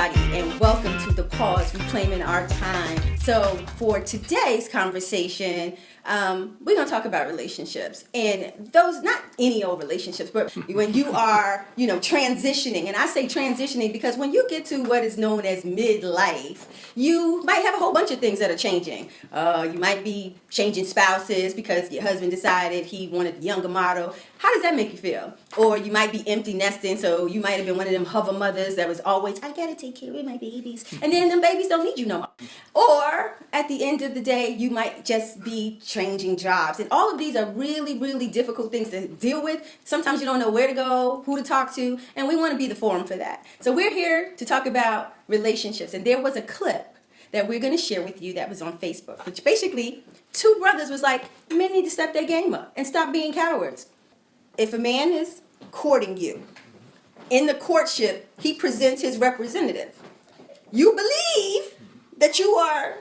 everybody, and welcome to The Pause, Reclaiming Our Time. So for today's conversation, we're going to talk about relationships, and those, not any old relationships, but when you are, transitioning. And I say transitioning because when you get to what is known as midlife, you might have a whole bunch of things that are changing. You might be changing spouses because your husband decided he wanted the younger model. How does that make you feel? Or you might be empty nesting, so you might have been one of them hover mothers that was always, I gotta take care of my babies. And then them babies don't need you no more. Or at the end of the day, you might just be changing jobs. And all of these are really, really difficult things to deal with. Sometimes you don't know where to go, who to talk to, and we want to be the forum for that. So we're here to talk about relationships. And there was a clip that we're going to share with you that was on Facebook, which basically two brothers was like, men need to step their game up and stop being cowards. If a man is courting you, in the courtship, he presents his representative. You believe that you are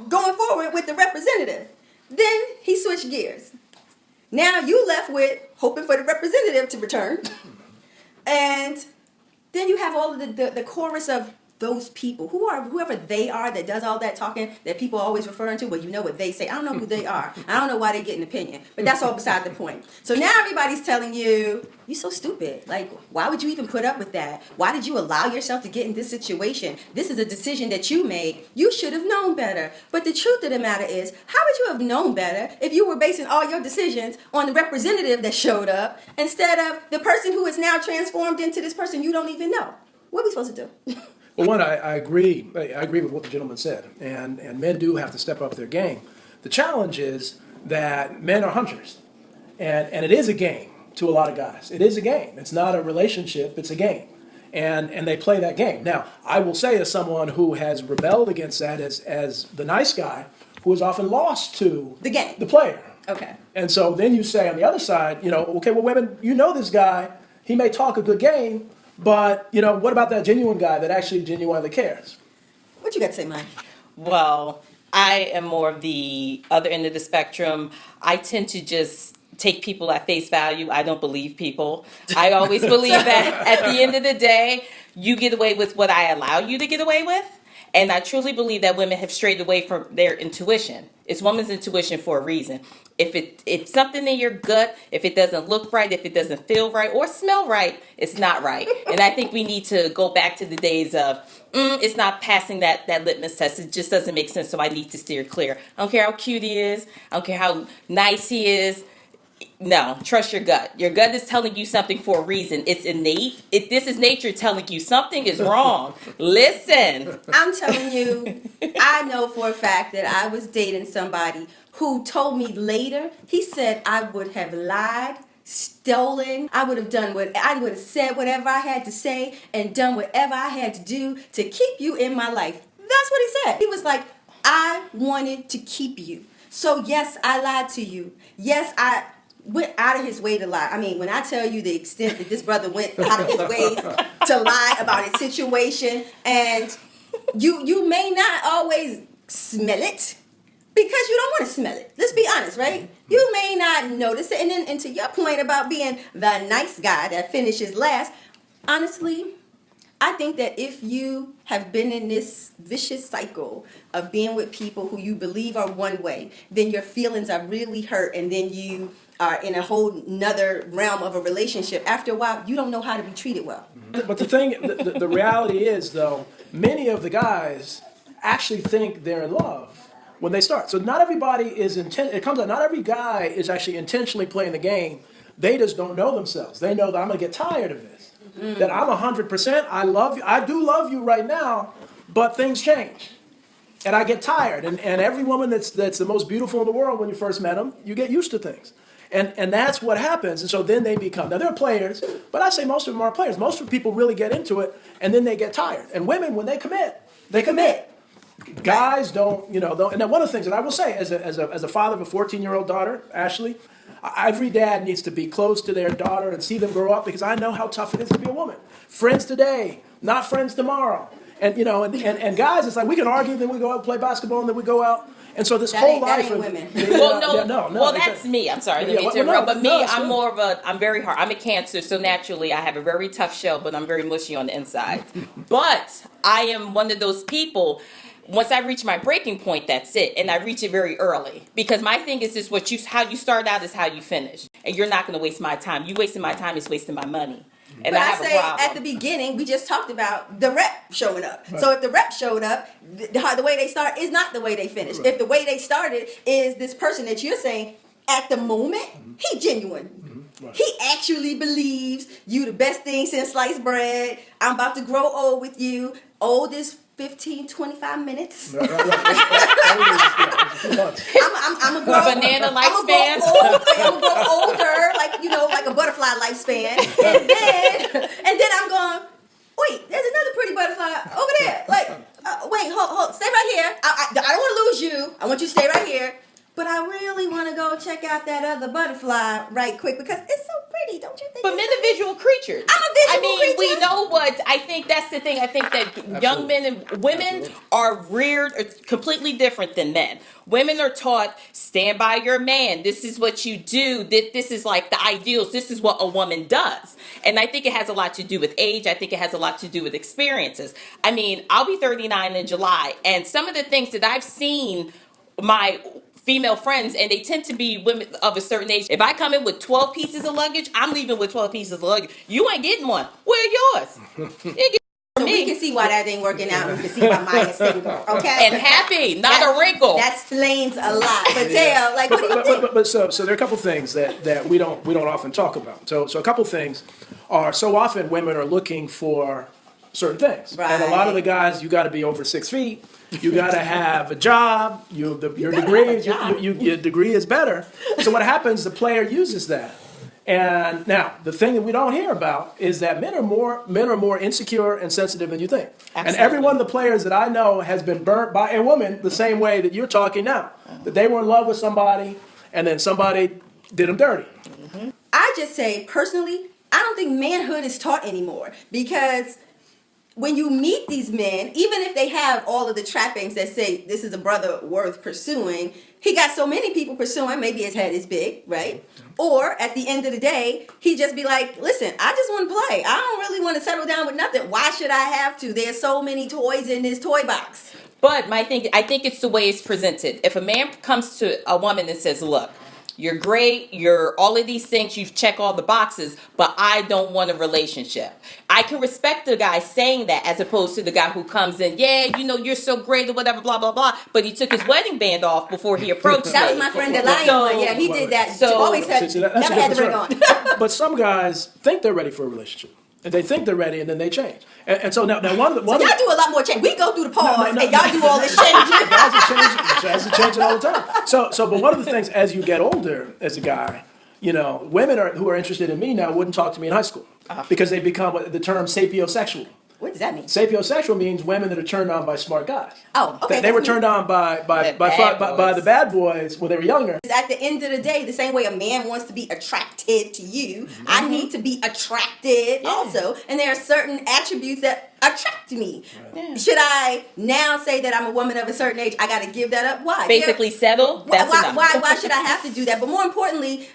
going forward with the representative. Then he switched gears. Now you left with hoping for the representative to return. And then you have all of the chorus of those people, whoever they are that does all that talking that people are always referring to. Well, you know what they say. I don't know who they are. I don't know why they get an opinion. But that's all beside the point. So now everybody's telling you, you're so stupid. Like, why would you even put up with that? Why did you allow yourself to get in this situation? This is a decision that you made. You should have known better. But the truth of the matter is, how would you have known better if you were basing all your decisions on the representative that showed up instead of the person who is now transformed into this person you don't even know? What are we supposed to do? Well, one, I agree. I agree with what the gentleman said, and men do have to step up their game. The challenge is that men are hunters, and it is a game to a lot of guys. It is a game. It's not a relationship. It's a game, and they play that game. Now, I will say, as someone who has rebelled against that, as the nice guy, who is often lost to the game, the player. Okay. And so then you say on the other side, okay, well, women, this guy. He may talk a good game. But, what about that genuine guy that actually genuinely cares? What you got to say, Mike? Well, I am more of the other end of the spectrum. I tend to just take people at face value. I don't believe people. I always believe that at the end of the day, you get away with what I allow you to get away with. And I truly believe that women have strayed away from their intuition. It's woman's intuition for a reason. If it's something in your gut, if it doesn't look right, if it doesn't feel right or smell right, it's not right. And I think we need to go back to the days of, it's not passing that litmus test. It just doesn't make sense, so I need to steer clear. I don't care how cute he is. I don't care how nice he is. No, trust your gut. Your gut is telling you something for a reason. It's innate. This is nature telling you something is wrong. Listen. I'm telling you, I know for a fact that I was dating somebody who told me later, he said I would have lied, stolen, I would have said whatever I had to say and done whatever I had to do to keep you in my life. That's what he said. He was like, I wanted to keep you. So yes, I lied to you. Yes, I went out of his way to lie. I mean, when I tell you the extent that this brother went out of his way to lie about his situation, and you may not always smell it because you don't want to smell it. Let's be honest, right? You may not notice it. And to your point about being the nice guy that finishes last, honestly, I think that if you have been in this vicious cycle of being with people who you believe are one way, then your feelings are really hurt, and then you are in a whole nother realm of a relationship. After a while, you don't know how to be treated well. But the reality is, though, many of the guys actually think they're in love when they start. So not everybody is it comes out, not every guy is actually intentionally playing the game. They just don't know themselves. They know that I'm going to get tired of this. That I'm 100%, I love you. I do love you right now, but things change. And I get tired. And every woman that's the most beautiful in the world when you first met them, you get used to things. And that's what happens. And so then they become, now they're players, but I say most of them are players. Most of the people really get into it, and then they get tired. And women, when they commit, they commit. Guys don't. And then one of the things that I will say, as a father of a 14-year-old daughter, Ashley, every dad needs to be close to their daughter and see them grow up, because I know how tough it is to be a woman. Friends today, not friends tomorrow. And and guys, it's like we can argue, then we go out and play basketball, and then we go out And so this That whole ain't- that life ain't of women. Well, no, yeah, no, well, that's me. I'm sorry, let me interrupt. But me, it's I'm good. more of a, I'm very hard. I'm a Cancer, so naturally I have a very tough shell, but I'm very mushy on the inside. But I am one of those people. Once I reach my breaking point, that's it, and I reach it very early because my thing is just how you start out is how you finish, and you're not going to waste my time. You wasting my time is wasting my money, and But I I have a say problem. at the beginning, we just talked about the rep showing up. So if the rep showed up, the way they start is not the way they finish. If the way they started is this person that you're saying, at the moment, he genuine. He actually believes you the best thing since sliced bread. I'm about to grow old with you. Old is 15, 25 minutes. Right. Yeah, it's a few months. I'm a grow Banana lifespan. I'm gonna grow older, like a butterfly lifespan, and then I'm going. Wait, there's another pretty butterfly over there. Like, wait, hold, stay right here. I don't want to lose you. I want you to stay right here. But I really want to go check out that other butterfly right quick because it's so pretty, don't you think? But men are visual creatures. I'm a visual creature. creature. We know what, I think that's the thing. I think that young men and women are reared completely different than men. Women are taught, stand by your man. This is what you do. This is like the ideals. This is what a woman does. And I think it has a lot to do with age. I think it has a lot to do with experiences. I mean, I'll be 39 in July. And some of the things that I've seen my female friends, and they tend to be women of a certain age. If I come in with 12 pieces of luggage, I'm leaving with 12 pieces of luggage. You ain't getting one. Where yours? You get So me. we can see why that ain't working out. We can see why Maya's single, okay? And happy, not a wrinkle. That explains a lot. But Dale, like, what do you think? But so there are a couple things that we don't often talk about. So a couple things are, so often women are looking for certain things, and a lot of the guys, you got to be over 6 feet. You got to have a job. Your degree is better. So what happens? The player uses that. And now the thing that we don't hear about is that men are more insecure and sensitive than you think. Absolutely. And every one of the players that I know has been burnt by a woman the same way that you're talking now. That they were in love with somebody, and then somebody did them dirty. I just say, personally, I don't think manhood is taught anymore because when you meet these men, even if they have all of the trappings that say this is a brother worth pursuing, he got so many people pursuing, maybe his head is big, right? Or at the end of the day, he just be like, listen, I just want to play. I don't really want to settle down with nothing. Why should I have to? There's so many toys in this toy box. But I think it's the way it's presented. If a man comes to a woman and says, look, you're great, you're all of these things, you've checked all the boxes, but I don't want a relationship. I can respect the guy saying that as opposed to the guy who comes in, yeah, you're so great or whatever, blah, blah, blah, but he took his wedding band off before he approached That was me. my friend the lion one. Yeah, he did that. So- Always had, See, that's never a had the different ring story. on. But some guys think they're ready for a relationship. And they think they're ready, and then they change. And so now one of the So y'all do a lot more change. We go through the pause, and y'all do all this changing. guys are changing all the time. But one of the things, as you get older as a guy, women who are interested in me now wouldn't talk to me in high school because they become the term sapiosexual. What does that mean? Sapiosexual means women that are turned on by smart guys. Oh, okay. They were turned on by the bad boys when they were younger. At the end of the day, the same way a man wants to be attracted to you, I need to be attracted also. And there are certain attributes that attract me. Yeah. Should I now say that I'm a woman of a certain age? I got to give that up. Why? Basically settle, that's enough. Why should I have to do that? But more importantly,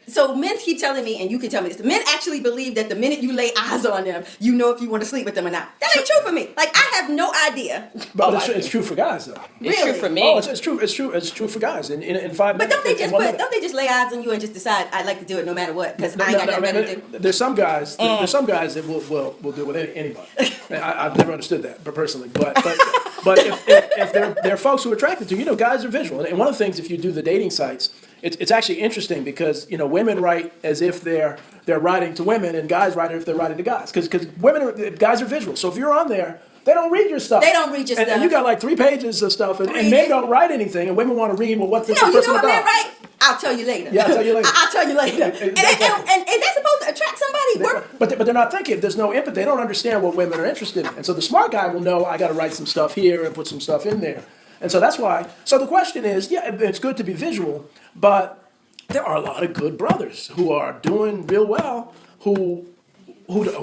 so men keep telling me, and you can tell me this, men actually believe that the minute you lay eyes on them, you know if you want to sleep with them or not. That ain't true for me. Like, I have no idea. But it's true for guys, though. It's Really? true for me. Oh, it's true. It's true for guys. In 5 But minutes. don't they just lay eyes on you and just decide I'd like to do it no matter what because I ain't got nothing better to do? There's some guys. There's some guys that will do it with anybody. I've never understood that, but personally. But if there are folks who are attracted to, guys are visual. And one of the things, if you do the dating sites, it's actually interesting because women write as if they're writing to women, and guys write as if they're writing to guys. Because guys are visual. So if you're on there, they don't read your stuff. They don't read your stuff. And you got like 3 pages of stuff, and men don't write anything, and women want to read, well, what's this You know person what about? man, right? I'll tell you later. Yeah, I'll tell you later. I'll tell you later. Exactly. And is that supposed to attract somebody? But they're not thinking. If there's no input, they don't understand what women are interested in. And so the smart guy will know, I got to write some stuff here and put some stuff in there. And so that's why. So the question is, yeah, it's good to be visual, but there are a lot of good brothers who are doing real well who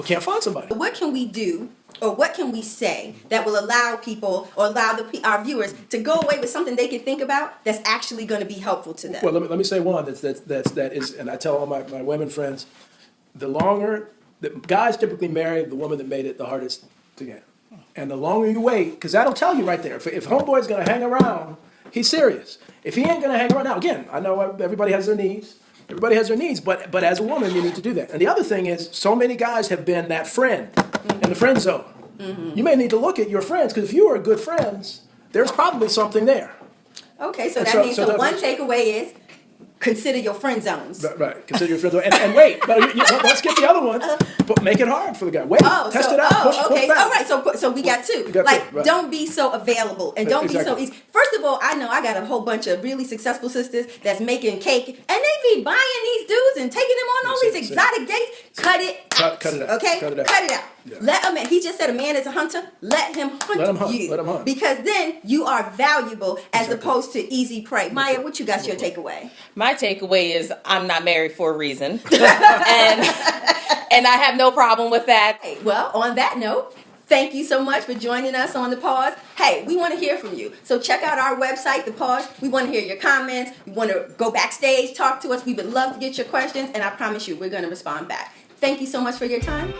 can't find somebody. What can we do or what can we say that will allow people or allow our viewers to go away with something they can think about that's actually going to be helpful to them? Well, let me say one that is, and I tell all my women friends, the longer, the guys typically marry the woman that made it the hardest to get. And the longer you wait, because that'll tell you right there, if homeboy's gonna hang around, he's serious. If he ain't gonna hang around, now again, I know everybody has their needs. Everybody has their needs, but as a woman, you need to do that. And the other thing is, so many guys have been that friend in the friend zone. You may need to look at your friends, because if you are good friends, there's probably something there. Okay, so And that means so one takeaway is consider your friend zones. Right. Consider your friend zone. And wait, don't skip the other one. But make it hard for the guy. Wait, test it out. Push Okay. back. All right. So we got two. Right. Don't be so available and don't be so Exactly. easy. First of all, I know I got a whole bunch of really successful sisters that's making cake, and they be buying these dudes and taking them on all these exotic dates. Cut it out. Cut it out. Okay. Cut it out. Cut it out. Yeah. Let a man. He just said a man is a hunter. Let him hunt, Let him hunt. you. Let him hunt. Because then you are valuable as Exactly. opposed to easy prey. Maya, what you got your takeaway? My takeaway is I'm not married for a reason. and I have no problem with that. Hey, well, on that note, thank you so much for joining us on The Pause. Hey, we want to hear from you. So check out our website, The Pause. We want to hear your comments. We want to go backstage, talk to us. We would love to get your questions, and I promise you, we're going to respond back. Thank you so much for your time.